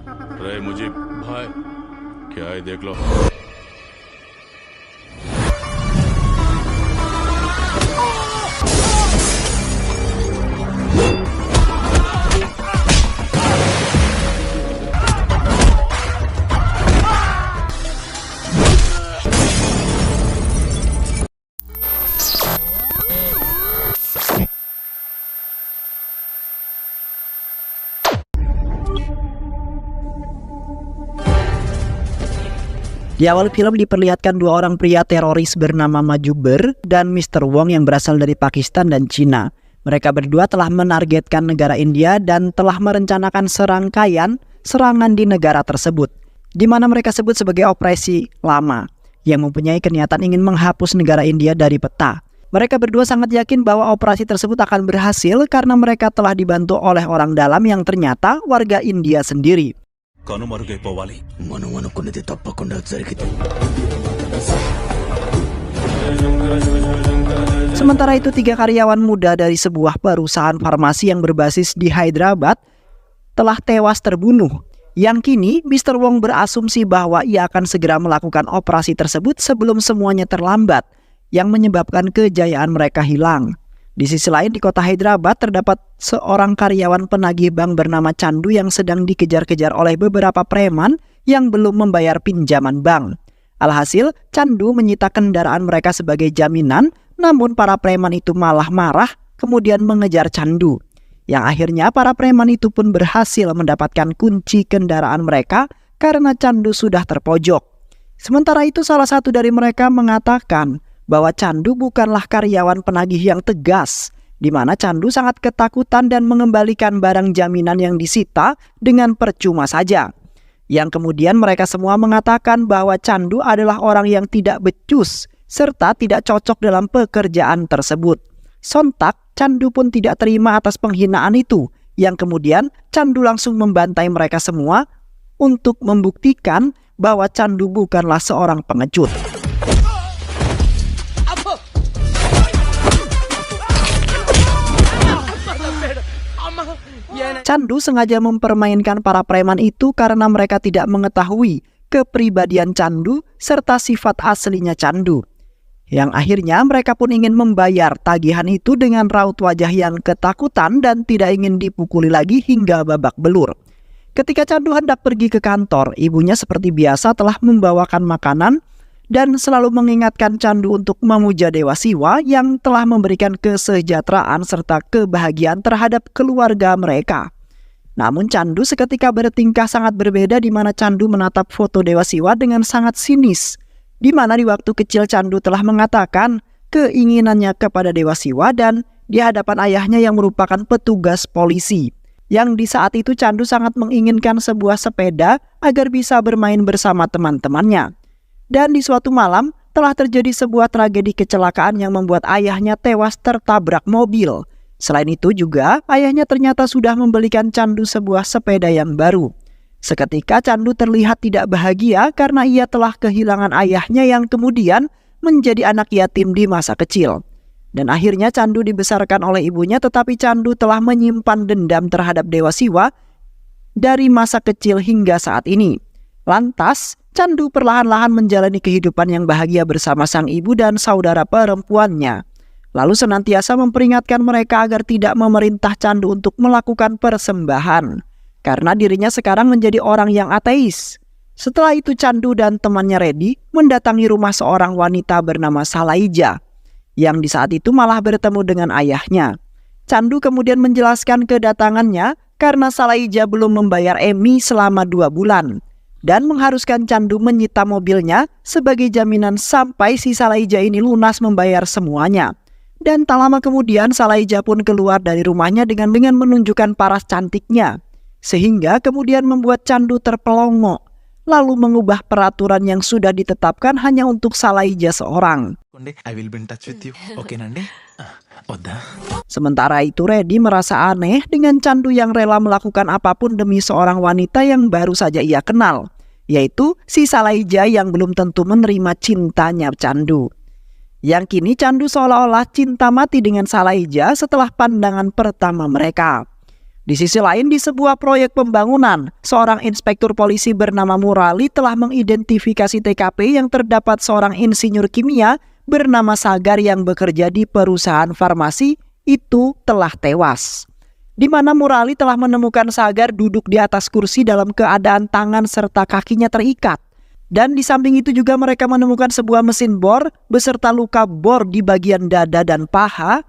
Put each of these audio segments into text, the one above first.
रे मुजीब भाई, क्या है देख लो। Di awal film diperlihatkan dua orang pria teroris bernama Majuber dan Mr. Wong yang berasal dari Pakistan dan Cina. Mereka berdua telah menargetkan negara India dan telah merencanakan serangkaian serangan di negara tersebut, di mana mereka sebut sebagai Operasi Lama, yang mempunyai kenyataan ingin menghapus negara India dari peta. Mereka berdua sangat yakin bahwa operasi tersebut akan berhasil karena mereka telah dibantu oleh orang dalam yang ternyata warga India sendiri. Sementara itu, 3 karyawan muda dari sebuah perusahaan farmasi yang berbasis di Hyderabad telah tewas terbunuh. Yang kini, Mr. Wong berasumsi bahwa ia akan segera melakukan operasi tersebut sebelum semuanya terlambat, yang menyebabkan kejayaan mereka hilang. Di sisi lain, di kota Hyderabad terdapat seorang karyawan penagih bank bernama Chandu yang sedang dikejar-kejar oleh beberapa preman yang belum membayar pinjaman bank. Alhasil, Chandu menyita kendaraan mereka sebagai jaminan, namun para preman itu malah marah kemudian mengejar Chandu. Yang akhirnya para preman itu pun berhasil mendapatkan kunci kendaraan mereka karena Chandu sudah terpojok. Sementara itu, salah satu dari mereka mengatakan bahwa Chandu bukanlah karyawan penagih yang tegas, di mana Chandu sangat ketakutan dan mengembalikan barang jaminan yang disita dengan percuma saja. Yang kemudian mereka semua mengatakan bahwa Chandu adalah orang yang tidak becus serta tidak cocok dalam pekerjaan tersebut. Sontak, Chandu pun tidak terima atas penghinaan itu, yang kemudian Chandu langsung membantai mereka semua untuk membuktikan bahwa Chandu bukanlah seorang pengecut. Chandu sengaja mempermainkan para preman itu karena mereka tidak mengetahui kepribadian Chandu serta sifat aslinya Chandu. Yang akhirnya mereka pun ingin membayar tagihan itu dengan raut wajah yang ketakutan dan tidak ingin dipukuli lagi hingga babak belur. Ketika Chandu hendak pergi ke kantor, ibunya seperti biasa telah membawakan makanan dan selalu mengingatkan Chandu untuk memuja Dewa Siwa yang telah memberikan kesejahteraan serta kebahagiaan terhadap keluarga mereka. Namun Chandu seketika bertingkah sangat berbeda, di mana Chandu menatap foto Dewa Siwa dengan sangat sinis, di mana di waktu kecil Chandu telah mengatakan keinginannya kepada Dewa Siwa dan di hadapan ayahnya yang merupakan petugas polisi. Yang di saat itu Chandu sangat menginginkan sebuah sepeda agar bisa bermain bersama teman-temannya. Dan di suatu malam telah terjadi sebuah tragedi kecelakaan yang membuat ayahnya tewas tertabrak mobil. Selain itu juga, ayahnya ternyata sudah membelikan Chandu sebuah sepeda yang baru. Seketika Chandu terlihat tidak bahagia karena ia telah kehilangan ayahnya yang kemudian menjadi anak yatim di masa kecil. Dan akhirnya Chandu dibesarkan oleh ibunya, tetapi Chandu telah menyimpan dendam terhadap Dewa Siwa dari masa kecil hingga saat ini. Lantas, Chandu perlahan-lahan menjalani kehidupan yang bahagia bersama sang ibu dan saudara perempuannya. Lalu senantiasa memperingatkan mereka agar tidak memerintah Chandu untuk melakukan persembahan, karena dirinya sekarang menjadi orang yang ateis. Setelah itu Chandu dan temannya Reddy mendatangi rumah seorang wanita bernama Salaija, yang di saat itu malah bertemu dengan ayahnya. Chandu kemudian menjelaskan kedatangannya karena Salaija belum membayar Emi selama 2 bulan. Dan mengharuskan Chandu menyita mobilnya sebagai jaminan sampai si Salaija ini lunas membayar semuanya. Dan tak lama kemudian Salaija pun keluar dari rumahnya dengan menunjukkan paras cantiknya, sehingga kemudian membuat Chandu terpelongo, lalu mengubah peraturan yang sudah ditetapkan hanya untuk Salaija seorang. I will be in touch with you. Okay, Nande? Sementara itu Reddy merasa aneh dengan Chandu yang rela melakukan apapun demi seorang wanita yang baru saja ia kenal, yaitu si Salaija yang belum tentu menerima cintanya Chandu. Yang kini Chandu seolah-olah cinta mati dengan Salaija setelah pandangan pertama mereka. Di sisi lain, di sebuah proyek pembangunan, seorang inspektur polisi bernama Murali telah mengidentifikasi TKP yang terdapat seorang insinyur kimia bernama Sagar yang bekerja di perusahaan farmasi itu telah tewas. Di mana Murali telah menemukan Sagar duduk di atas kursi dalam keadaan tangan serta kakinya terikat. Dan di samping itu juga mereka menemukan sebuah mesin bor beserta luka bor di bagian dada dan paha.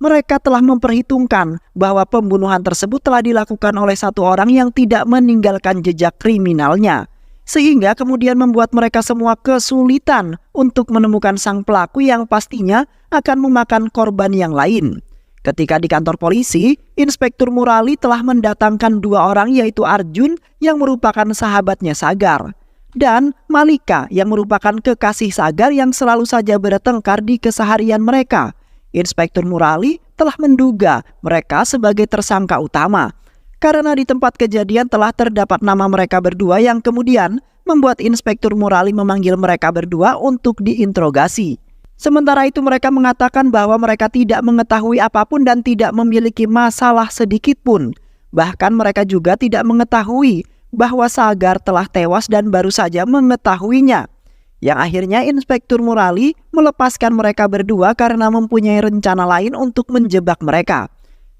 Mereka telah memperhitungkan bahwa pembunuhan tersebut telah dilakukan oleh satu orang yang tidak meninggalkan jejak kriminalnya. Sehingga kemudian membuat mereka semua kesulitan untuk menemukan sang pelaku yang pastinya akan memakan korban yang lain. Ketika di kantor polisi, Inspektur Murali telah mendatangkan dua orang yaitu Arjun yang merupakan sahabatnya Sagar dan Malika yang merupakan kekasih Sagar yang selalu saja bertengkar di keseharian mereka. Inspektur Murali telah menduga mereka sebagai tersangka utama karena di tempat kejadian telah terdapat nama mereka berdua yang kemudian membuat Inspektur Murali memanggil mereka berdua untuk diinterogasi. Sementara itu mereka mengatakan bahwa mereka tidak mengetahui apapun dan tidak memiliki masalah sedikit pun. Bahkan mereka juga tidak mengetahui bahwa Sagar telah tewas dan baru saja mengetahuinya. Yang akhirnya Inspektur Murali melepaskan mereka berdua karena mempunyai rencana lain untuk menjebak mereka.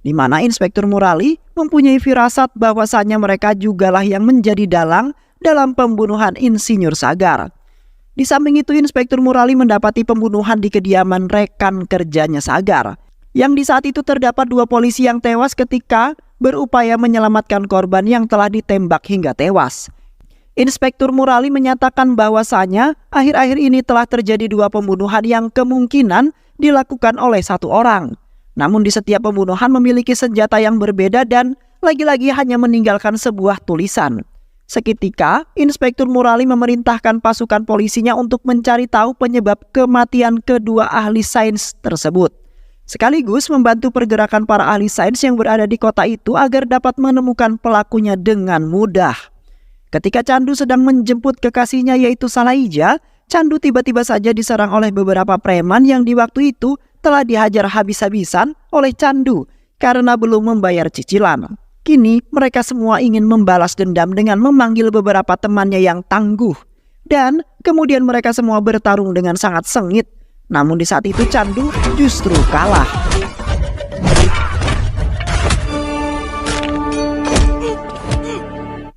Di mana Inspektur Murali mempunyai firasat bahwasannya mereka jugalah yang menjadi dalang dalam pembunuhan Insinyur Sagar. Di samping itu Inspektur Murali mendapati pembunuhan di kediaman rekan kerjanya Sagar. Yang di saat itu terdapat dua polisi yang tewas ketika berupaya menyelamatkan korban yang telah ditembak hingga tewas. Inspektur Murali menyatakan bahwasanya akhir-akhir ini telah terjadi dua pembunuhan yang kemungkinan dilakukan oleh satu orang. Namun di setiap pembunuhan memiliki senjata yang berbeda dan lagi-lagi hanya meninggalkan sebuah tulisan. Seketika, Inspektur Murali memerintahkan pasukan polisinya untuk mencari tahu penyebab kematian kedua ahli sains tersebut. Sekaligus membantu pergerakan para ahli sains yang berada di kota itu agar dapat menemukan pelakunya dengan mudah. Ketika Candu sedang menjemput kekasihnya yaitu Salaija, Candu tiba-tiba saja diserang oleh beberapa preman yang di waktu itu telah dihajar habis-habisan oleh Candu karena belum membayar cicilan. Kini mereka semua ingin membalas dendam dengan memanggil beberapa temannya yang tangguh. Dan kemudian mereka semua bertarung dengan sangat sengit. Namun di saat itu Candu justru kalah.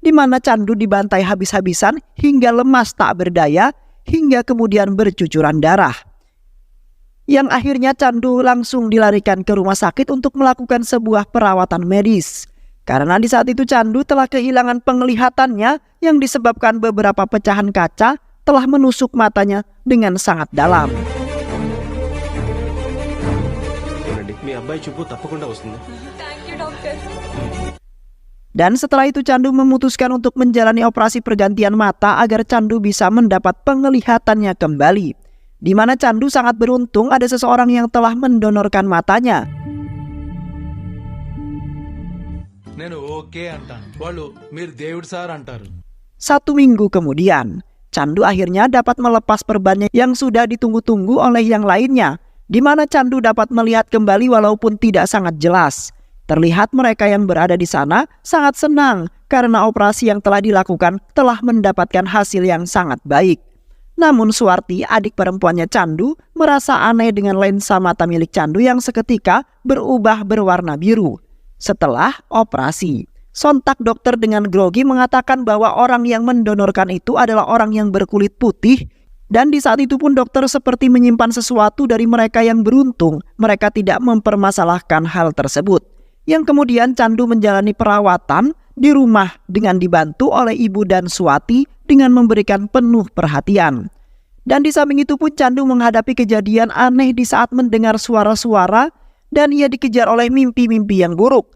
Di mana Candu dibantai habis-habisan hingga lemas tak berdaya hingga kemudian bercucuran darah. Yang akhirnya Candu langsung dilarikan ke rumah sakit untuk melakukan sebuah perawatan medis. Karena di saat itu Candu telah kehilangan penglihatannya yang disebabkan beberapa pecahan kaca telah menusuk matanya dengan sangat dalam. Dan setelah itu Candu memutuskan untuk menjalani operasi pergantian mata agar Candu bisa mendapat penglihatannya kembali. Di mana Candu sangat beruntung ada seseorang yang telah mendonorkan matanya. Satu minggu kemudian, Candu akhirnya dapat melepas perbannya yang sudah ditunggu-tunggu oleh yang lainnya. Di mana Candu dapat melihat kembali walaupun tidak sangat jelas. Terlihat mereka yang berada di sana sangat senang karena operasi yang telah dilakukan telah mendapatkan hasil yang sangat baik. Namun Suwarti, adik perempuannya Candu, merasa aneh dengan lensa mata milik Candu yang seketika berubah berwarna biru. Setelah operasi, sontak dokter dengan grogi mengatakan bahwa orang yang mendonorkan itu adalah orang yang berkulit putih. Dan di saat itu pun dokter seperti menyimpan sesuatu dari mereka yang beruntung. Mereka tidak mempermasalahkan hal tersebut. Yang kemudian Candu menjalani perawatan di rumah dengan dibantu oleh ibu dan Suwati dengan memberikan penuh perhatian. Dan di samping itu pun Candu menghadapi kejadian aneh di saat mendengar suara-suara dan ia dikejar oleh mimpi-mimpi yang buruk.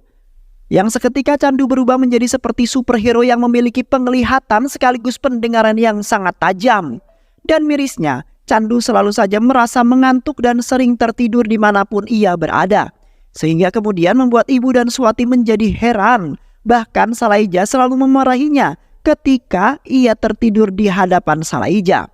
Yang seketika Candu berubah menjadi seperti superhero yang memiliki penglihatan sekaligus pendengaran yang sangat tajam. Dan mirisnya, Candu selalu saja merasa mengantuk dan sering tertidur dimanapun ia berada. Sehingga kemudian membuat ibu dan Suwati menjadi heran. Bahkan Salaija selalu memarahinya ketika ia tertidur di hadapan Salaija.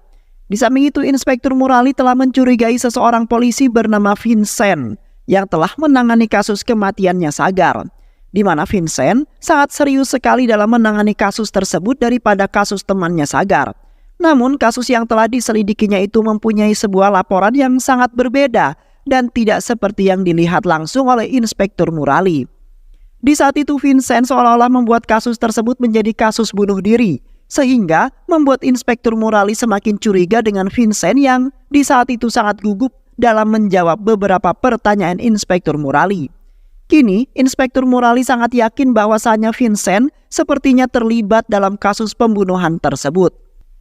Di samping itu Inspektur Murali telah mencurigai seseorang polisi bernama Vincent yang telah menangani kasus kematiannya Sagar. di mana Vincent sangat serius sekali dalam menangani kasus tersebut daripada kasus temannya Sagar. Namun kasus yang telah diselidikinya itu mempunyai sebuah laporan yang sangat berbeda dan tidak seperti yang dilihat langsung oleh Inspektur Murali. Di saat itu Vincent seolah-olah membuat kasus tersebut menjadi kasus bunuh diri, sehingga membuat Inspektur Murali semakin curiga dengan Vincent yang di saat itu sangat gugup dalam menjawab beberapa pertanyaan Inspektur Murali. Kini, Inspektur Murali sangat yakin bahwasannya Vincent sepertinya terlibat dalam kasus pembunuhan tersebut.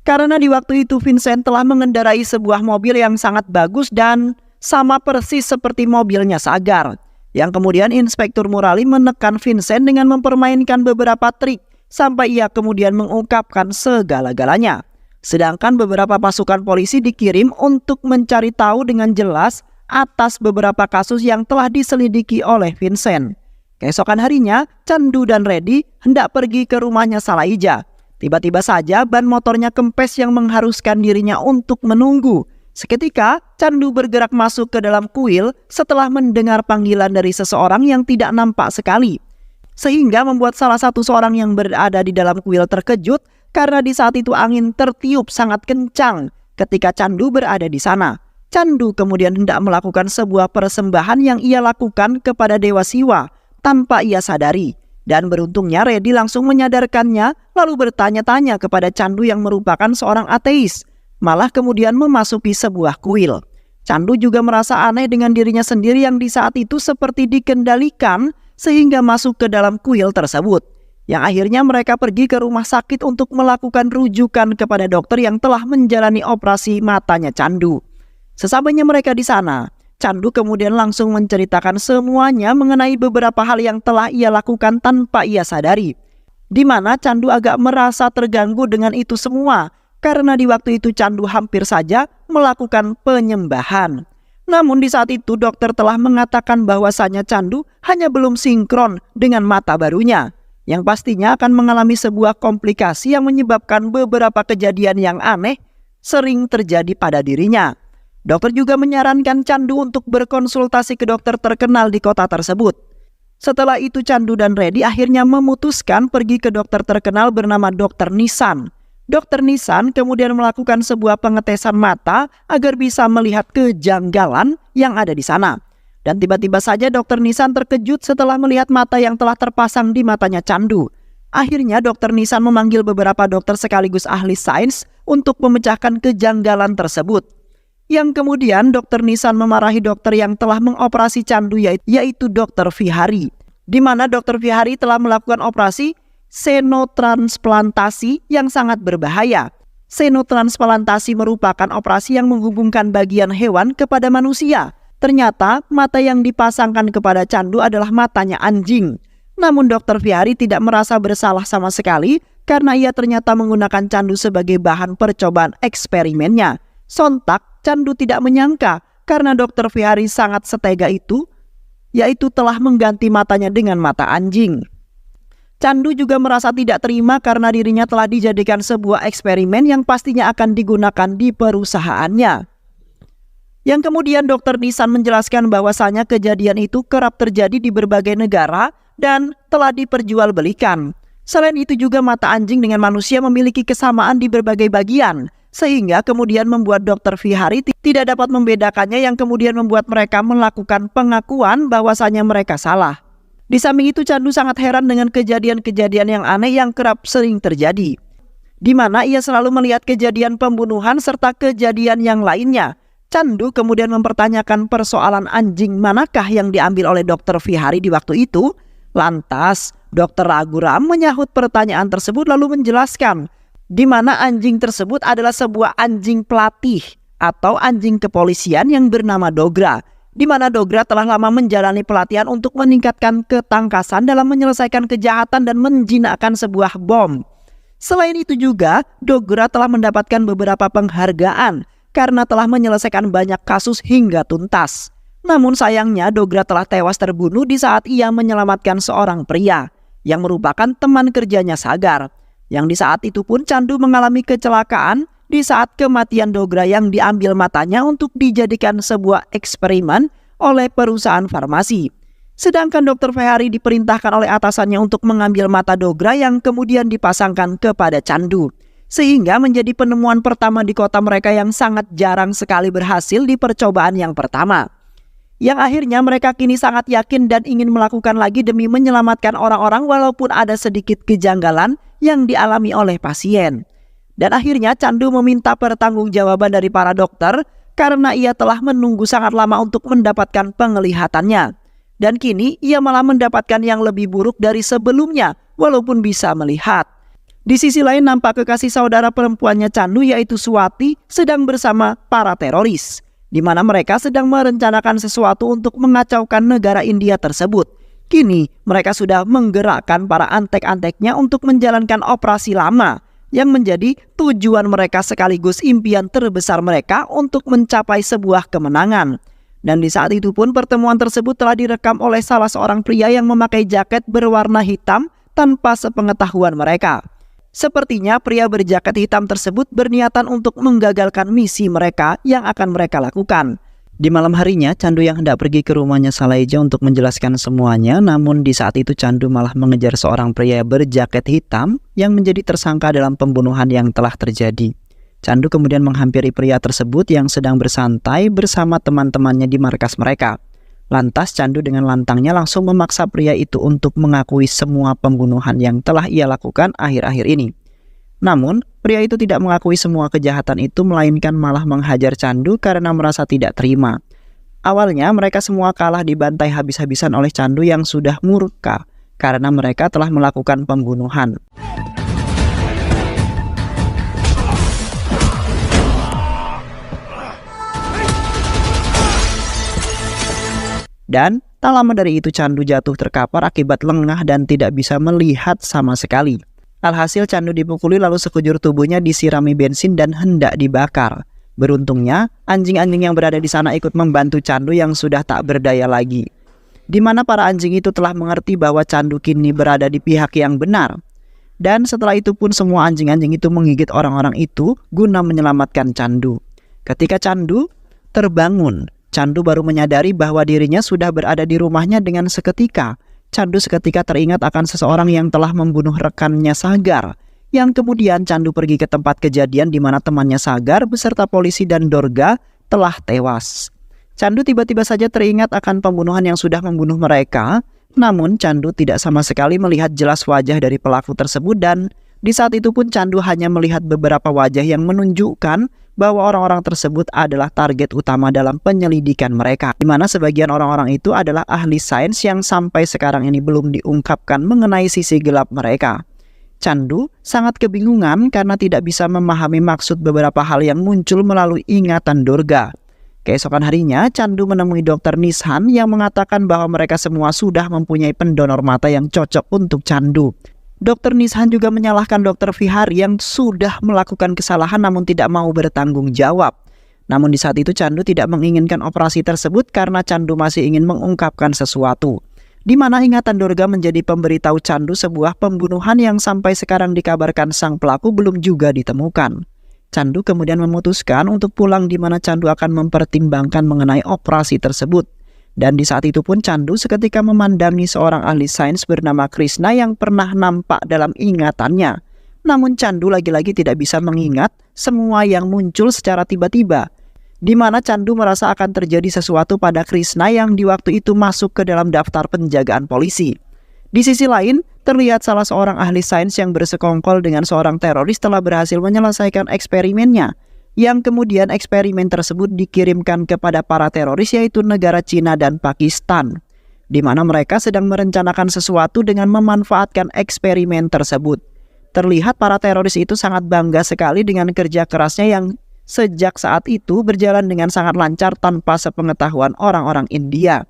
Karena di waktu itu Vincent telah mengendarai sebuah mobil yang sangat bagus dan sama persis seperti mobilnya Sagar. Yang kemudian Inspektur Murali menekan Vincent dengan mempermainkan beberapa trik sampai ia kemudian mengungkapkan segala-galanya. Sedangkan beberapa pasukan polisi dikirim untuk mencari tahu dengan jelas atas beberapa kasus yang telah diselidiki oleh Vincent. Keesokan harinya, Candu dan Reddy hendak pergi ke rumahnya Salaija. Tiba-tiba saja ban motornya kempes yang mengharuskan dirinya untuk menunggu. Seketika, Candu bergerak masuk ke dalam kuil setelah mendengar panggilan dari seseorang yang tidak nampak sekali. Sehingga membuat salah satu seorang yang berada di dalam kuil terkejut karena di saat itu angin tertiup sangat kencang ketika Candu berada di sana. Candu kemudian hendak melakukan sebuah persembahan yang ia lakukan kepada Dewa Siwa tanpa ia sadari. Dan beruntungnya Reddy langsung menyadarkannya lalu bertanya-tanya kepada Candu yang merupakan seorang ateis. Malah kemudian memasuki sebuah kuil. Candu juga merasa aneh dengan dirinya sendiri yang di saat itu seperti dikendalikan sehingga masuk ke dalam kuil tersebut. Yang akhirnya mereka pergi ke rumah sakit untuk melakukan rujukan kepada dokter yang telah menjalani operasi matanya Candu. Sesampainya mereka di sana, Candu kemudian langsung menceritakan semuanya mengenai beberapa hal yang telah ia lakukan tanpa ia sadari. Di mana Candu agak merasa terganggu dengan itu semua, karena di waktu itu Candu hampir saja melakukan penyembahan. Namun di saat itu dokter telah mengatakan bahwasanya Candu hanya belum sinkron dengan mata barunya, yang pastinya akan mengalami sebuah komplikasi yang menyebabkan beberapa kejadian yang aneh sering terjadi pada dirinya. Dokter juga menyarankan Candu untuk berkonsultasi ke dokter terkenal di kota tersebut. Setelah itu Candu dan Reddy akhirnya memutuskan pergi ke dokter terkenal bernama Dr. Nisan. Dr. Nisan kemudian melakukan sebuah pengetesan mata agar bisa melihat kejanggalan yang ada di sana. Dan tiba-tiba saja Dr. Nisan terkejut setelah melihat mata yang telah terpasang di matanya Candu. Akhirnya Dr. Nisan memanggil beberapa dokter sekaligus ahli sains untuk memecahkan kejanggalan tersebut. Yang kemudian Dr. Nisan memarahi dokter yang telah mengoperasi Candu yaitu Dr. Vihari. Di mana Dr. Vihari telah melakukan operasi xenotransplantasi yang sangat berbahaya. Xenotransplantasi merupakan operasi yang menghubungkan bagian hewan kepada manusia. Ternyata mata yang dipasangkan kepada Candu adalah matanya anjing. Namun Dr. Vihari tidak merasa bersalah sama sekali karena ia ternyata menggunakan Candu sebagai bahan percobaan eksperimennya. Sontak Candu tidak menyangka karena Dr. Vihari sangat setega itu, yaitu telah mengganti matanya dengan mata anjing. Candu juga merasa tidak terima karena dirinya telah dijadikan sebuah eksperimen yang pastinya akan digunakan di perusahaannya. Yang kemudian Dr. Nisan menjelaskan bahwasanya kejadian itu kerap terjadi di berbagai negara dan telah diperjualbelikan. Selain itu juga mata anjing dengan manusia memiliki kesamaan di berbagai bagian, sehingga kemudian membuat Dr. Vihari tidak dapat membedakannya yang kemudian membuat mereka melakukan pengakuan bahwasanya mereka salah. Di samping itu Candu sangat heran dengan kejadian-kejadian yang aneh yang kerap sering terjadi. Di mana ia selalu melihat kejadian pembunuhan serta kejadian yang lainnya. Candu kemudian mempertanyakan persoalan anjing manakah yang diambil oleh Dr. Vihari di waktu itu. Lantas Dr. Raghuram menyahut pertanyaan tersebut lalu menjelaskan di mana anjing tersebut adalah sebuah anjing pelatih atau anjing kepolisian yang bernama Dogra, di mana Dogra telah lama menjalani pelatihan untuk meningkatkan ketangkasan dalam menyelesaikan kejahatan dan menjinakkan sebuah bom. Selain itu juga, Dogra telah mendapatkan beberapa penghargaan karena telah menyelesaikan banyak kasus hingga tuntas. Namun sayangnya Dogra telah tewas terbunuh di saat ia menyelamatkan seorang pria yang merupakan teman kerjanya Sagar. Yang di saat itu pun Candu mengalami kecelakaan di saat kematian Dogra yang diambil matanya untuk dijadikan sebuah eksperimen oleh perusahaan farmasi. Sedangkan Dr. Fehari diperintahkan oleh atasannya untuk mengambil mata dogra yang kemudian dipasangkan kepada Candu. Sehingga menjadi penemuan pertama di kota mereka yang sangat jarang sekali berhasil di percobaan yang pertama. Yang akhirnya mereka kini sangat yakin dan ingin melakukan lagi demi menyelamatkan orang-orang walaupun ada sedikit kejanggalan yang dialami oleh pasien. Dan akhirnya Candu meminta pertanggungjawaban dari para dokter karena ia telah menunggu sangat lama untuk mendapatkan penglihatannya. Dan kini ia malah mendapatkan yang lebih buruk dari sebelumnya walaupun bisa melihat. Di sisi lain nampak kekasih saudara perempuannya Candu yaitu Swati sedang bersama para teroris, di mana mereka sedang merencanakan sesuatu untuk mengacaukan negara India tersebut. Kini mereka sudah menggerakkan para antek-anteknya untuk menjalankan operasi lama yang menjadi tujuan mereka sekaligus impian terbesar mereka untuk mencapai sebuah kemenangan. Dan di saat itu pun pertemuan tersebut telah direkam oleh salah seorang pria yang memakai jaket berwarna hitam tanpa sepengetahuan mereka. Sepertinya pria berjaket hitam tersebut berniatan untuk menggagalkan misi mereka yang akan mereka lakukan. Di malam harinya, Candu yang hendak pergi ke rumahnya Saleja untuk menjelaskan semuanya, namun di saat itu Candu malah mengejar seorang pria berjaket hitam yang menjadi tersangka dalam pembunuhan yang telah terjadi. Candu kemudian menghampiri pria tersebut yang sedang bersantai bersama teman-temannya di markas mereka. Lantas Candu dengan lantangnya langsung memaksa pria itu untuk mengakui semua pembunuhan yang telah ia lakukan akhir-akhir ini. Namun, pria itu tidak mengakui semua kejahatan itu melainkan malah menghajar Candu karena merasa tidak terima. Awalnya mereka semua kalah dibantai habis-habisan oleh Candu yang sudah murka karena mereka telah melakukan pembunuhan. Dan tak lama dari itu Candu jatuh terkapar akibat lengah dan tidak bisa melihat sama sekali. Alhasil Candu dipukuli lalu sekujur tubuhnya disirami bensin dan hendak dibakar. Beruntungnya anjing-anjing yang berada di sana ikut membantu Candu yang sudah tak berdaya lagi. Di mana para anjing itu telah mengerti bahwa Candu kini berada di pihak yang benar. Dan setelah itu pun semua anjing-anjing itu menggigit orang-orang itu guna menyelamatkan Candu. Ketika Candu terbangun, Candu baru menyadari bahwa dirinya sudah berada di rumahnya dengan seketika. Candu seketika teringat akan seseorang yang telah membunuh rekannya Sagar. Yang kemudian Candu pergi ke tempat kejadian di mana temannya Sagar beserta polisi dan Dorga telah tewas. Candu tiba-tiba saja teringat akan pembunuhan yang sudah membunuh mereka. Namun Candu tidak sama sekali melihat jelas wajah dari pelaku tersebut dan di saat itu pun Candu hanya melihat beberapa wajah yang menunjukkan bahwa orang-orang tersebut adalah target utama dalam penyelidikan mereka, di mana sebagian orang-orang itu adalah ahli sains yang sampai sekarang ini belum diungkapkan mengenai sisi gelap mereka. Candu sangat kebingungan karena tidak bisa memahami maksud beberapa hal yang muncul melalui ingatan Durga. Keesokan harinya, Candu menemui Dr. Nishan yang mengatakan bahwa mereka semua sudah mempunyai pendonor mata yang cocok untuk Candu. Dr. Nishan juga menyalahkan Dr. Vihari yang sudah melakukan kesalahan namun tidak mau bertanggung jawab. Namun di saat itu Candu tidak menginginkan operasi tersebut karena Candu masih ingin mengungkapkan sesuatu. Di mana ingatan Durga menjadi pemberitahu Candu sebuah pembunuhan yang sampai sekarang dikabarkan sang pelaku belum juga ditemukan. Candu kemudian memutuskan untuk pulang di mana Candu akan mempertimbangkan mengenai operasi tersebut. Dan di saat itu pun Candu seketika memandangi seorang ahli sains bernama Krishna yang pernah nampak dalam ingatannya. Namun Candu lagi-lagi tidak bisa mengingat semua yang muncul secara tiba-tiba. Di mana Candu merasa akan terjadi sesuatu pada Krishna yang di waktu itu masuk ke dalam daftar penjagaan polisi. Di sisi lain, terlihat salah seorang ahli sains yang bersekongkol dengan seorang teroris telah berhasil menyelesaikan eksperimennya. Yang kemudian eksperimen tersebut dikirimkan kepada para teroris yaitu negara Cina dan Pakistan, di mana mereka sedang merencanakan sesuatu dengan memanfaatkan eksperimen tersebut. Terlihat para teroris itu sangat bangga sekali dengan kerja kerasnya yang sejak saat itu berjalan dengan sangat lancar tanpa sepengetahuan orang-orang India.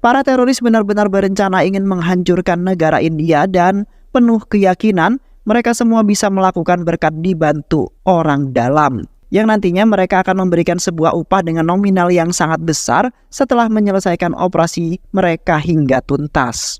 Para teroris benar-benar berencana ingin menghancurkan negara India dan penuh keyakinan mereka semua bisa melakukan berkat dibantu orang dalam, yang nantinya mereka akan memberikan sebuah upah dengan nominal yang sangat besar setelah menyelesaikan operasi mereka hingga tuntas.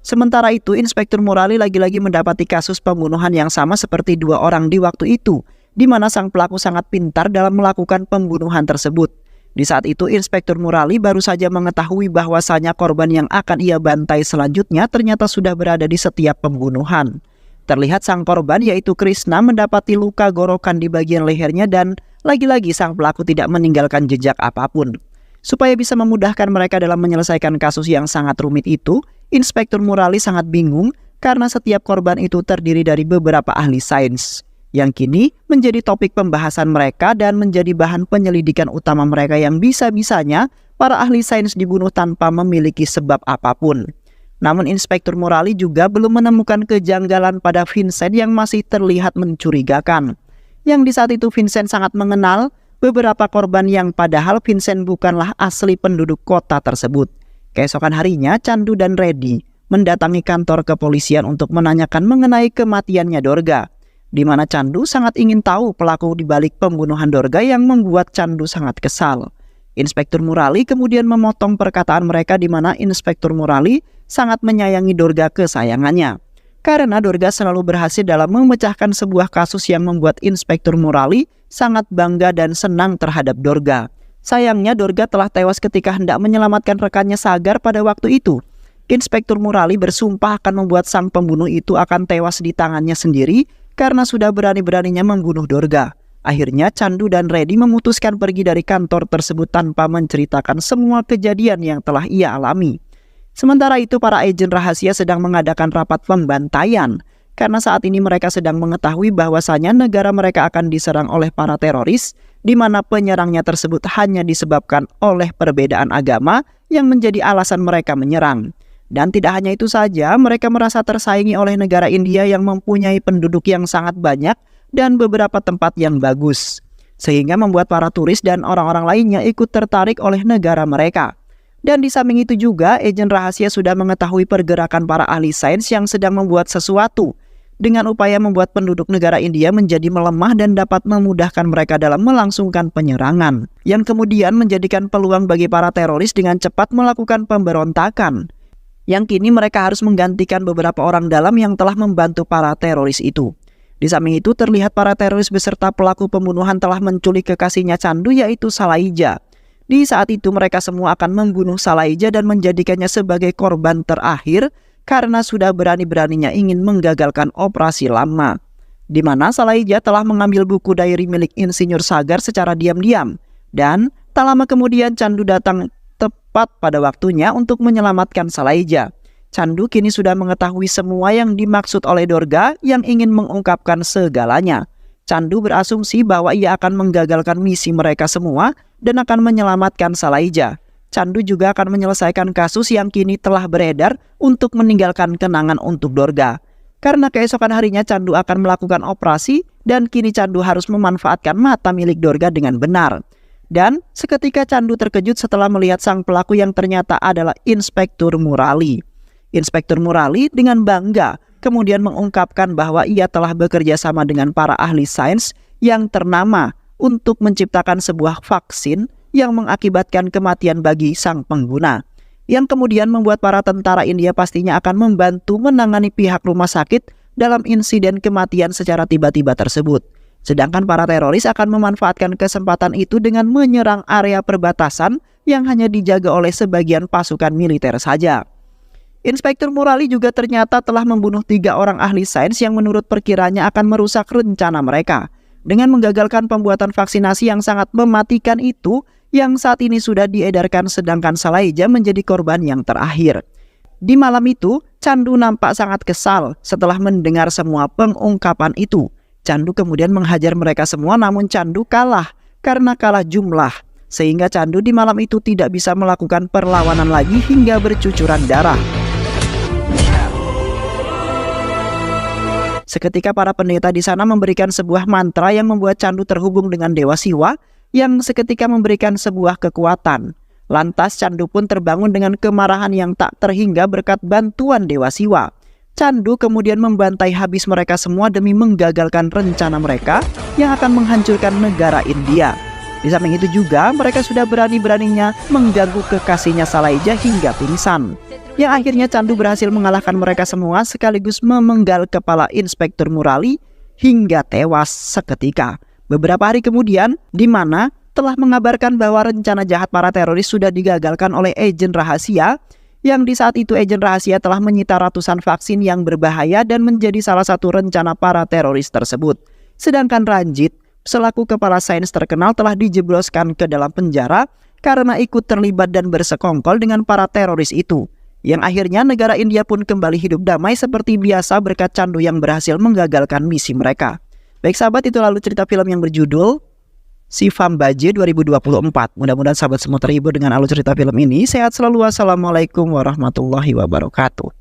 Sementara itu, Inspektur Murali lagi-lagi mendapati kasus pembunuhan yang sama seperti dua orang di waktu itu, di mana sang pelaku sangat pintar dalam melakukan pembunuhan tersebut. Di saat itu Inspektur Murali baru saja mengetahui bahwasanya korban yang akan ia bantai selanjutnya ternyata sudah berada di setiap pembunuhan. Terlihat sang korban yaitu Krishna mendapati luka gorokan di bagian lehernya dan lagi-lagi sang pelaku tidak meninggalkan jejak apapun. Supaya bisa memudahkan mereka dalam menyelesaikan kasus yang sangat rumit itu, Inspektur Murali sangat bingung karena setiap korban itu terdiri dari beberapa ahli sains, yang kini menjadi topik pembahasan mereka dan menjadi bahan penyelidikan utama mereka yang bisa-bisanya para ahli sains dibunuh tanpa memiliki sebab apapun. Namun Inspektur Murali juga belum menemukan kejanggalan pada Vincent yang masih terlihat mencurigakan. Yang di saat itu Vincent sangat mengenal beberapa korban yang padahal Vincent bukanlah asli penduduk kota tersebut. Keesokan harinya Chandu dan Reddy mendatangi kantor kepolisian untuk menanyakan mengenai kematiannya Dorga, di mana Chandu sangat ingin tahu pelaku di balik pembunuhan Dorga yang membuat Chandu sangat kesal. Inspektur Murali kemudian memotong perkataan mereka di mana Inspektur Murali sangat menyayangi Dorga kesayangannya. Karena Dorga selalu berhasil dalam memecahkan sebuah kasus yang membuat Inspektur Murali sangat bangga dan senang terhadap Dorga. Sayangnya Dorga telah tewas ketika hendak menyelamatkan rekannya Sagar pada waktu itu. Inspektur Murali bersumpah akan membuat sang pembunuh itu akan tewas di tangannya sendiri karena sudah berani-beraninya membunuh Dorga. Akhirnya Chandu dan Reddy memutuskan pergi dari kantor tersebut tanpa menceritakan semua kejadian yang telah ia alami. Sementara itu para agen rahasia sedang mengadakan rapat pembantaian karena saat ini mereka sedang mengetahui bahwasanya negara mereka akan diserang oleh para teroris, di mana penyerangnya tersebut hanya disebabkan oleh perbedaan agama yang menjadi alasan mereka menyerang. Dan tidak hanya itu saja, mereka merasa tersaingi oleh negara India yang mempunyai penduduk yang sangat banyak dan beberapa tempat yang bagus, sehingga membuat para turis dan orang-orang lainnya ikut tertarik oleh negara mereka. Dan di samping itu juga, agen rahasia sudah mengetahui pergerakan para ahli sains yang sedang membuat sesuatu dengan upaya membuat penduduk negara India menjadi melemah dan dapat memudahkan mereka dalam melangsungkan penyerangan, yang kemudian menjadikan peluang bagi para teroris dengan cepat melakukan pemberontakan. Yang kini mereka harus menggantikan beberapa orang dalam yang telah membantu para teroris itu. Di samping itu terlihat para teroris beserta pelaku pembunuhan telah menculik kekasihnya Chandu yaitu Salaija. Di saat itu mereka semua akan membunuh Salaija dan menjadikannya sebagai korban terakhir karena sudah berani-beraninya ingin menggagalkan operasi lama. Di mana Salaija telah mengambil buku diary milik Insinyur Sagar secara diam-diam. Dan tak lama kemudian Chandu datang tepat pada waktunya untuk menyelamatkan Salaija. Chandu kini sudah mengetahui semua yang dimaksud oleh Dorga yang ingin mengungkapkan segalanya. Chandu berasumsi bahwa ia akan menggagalkan misi mereka semua dan akan menyelamatkan Salaija. Chandu juga akan menyelesaikan kasus yang kini telah beredar untuk meninggalkan kenangan untuk Dorga. Karena keesokan harinya Chandu akan melakukan operasi dan kini Chandu harus memanfaatkan mata milik Dorga dengan benar. Dan seketika Chandu terkejut setelah melihat sang pelaku yang ternyata adalah Inspektur Murali. Inspektur Murali dengan bangga kemudian mengungkapkan bahwa ia telah bekerja sama dengan para ahli sains yang ternama untuk menciptakan sebuah vaksin yang mengakibatkan kematian bagi sang pengguna. Yang kemudian membuat para tentara India pastinya akan membantu menangani pihak rumah sakit dalam insiden kematian secara tiba-tiba tersebut. Sedangkan para teroris akan memanfaatkan kesempatan itu dengan menyerang area perbatasan yang hanya dijaga oleh sebagian pasukan militer saja. Inspektur Murali juga ternyata telah membunuh 3 orang ahli sains yang menurut perkiranya akan merusak rencana mereka. Dengan menggagalkan pembuatan vaksinasi yang sangat mematikan itu, yang saat ini sudah diedarkan sedangkan Salaija menjadi korban yang terakhir. Di malam itu, Chandu nampak sangat kesal setelah mendengar semua pengungkapan itu. Chandu kemudian menghajar mereka semua namun Chandu kalah karena kalah jumlah. Sehingga Chandu di malam itu tidak bisa melakukan perlawanan lagi hingga bercucuran darah. Seketika para pendeta di sana memberikan sebuah mantra yang membuat Chandu terhubung dengan Dewa Siwa yang seketika memberikan sebuah kekuatan. Lantas Chandu pun terbangun dengan kemarahan yang tak terhingga berkat bantuan Dewa Siwa. Chandu kemudian membantai habis mereka semua demi menggagalkan rencana mereka yang akan menghancurkan negara India. Di samping itu juga mereka sudah berani-beraninya mengganggu kekasihnya Salaija hingga pingsan. Yang akhirnya Chandu berhasil mengalahkan mereka semua sekaligus memenggal kepala Inspektur Murali hingga tewas seketika. Beberapa hari kemudian, di mana telah mengabarkan bahwa rencana jahat para teroris sudah digagalkan oleh agen rahasia, yang di saat itu agen rahasia telah menyita ratusan vaksin yang berbahaya dan menjadi salah satu rencana para teroris tersebut. Sedangkan Ranjit, selaku kepala sains terkenal, telah dijebloskan ke dalam penjara karena ikut terlibat dan bersekongkol dengan para teroris itu. Yang akhirnya negara India pun kembali hidup damai seperti biasa berkat candu yang berhasil menggagalkan misi mereka. Baik sahabat, itu lalu cerita film yang berjudul Shivam Baje 2024. Mudah-mudahan sahabat semua terhibur dengan alur cerita film ini. Sehat selalu. Wassalamualaikum warahmatullahi wabarakatuh.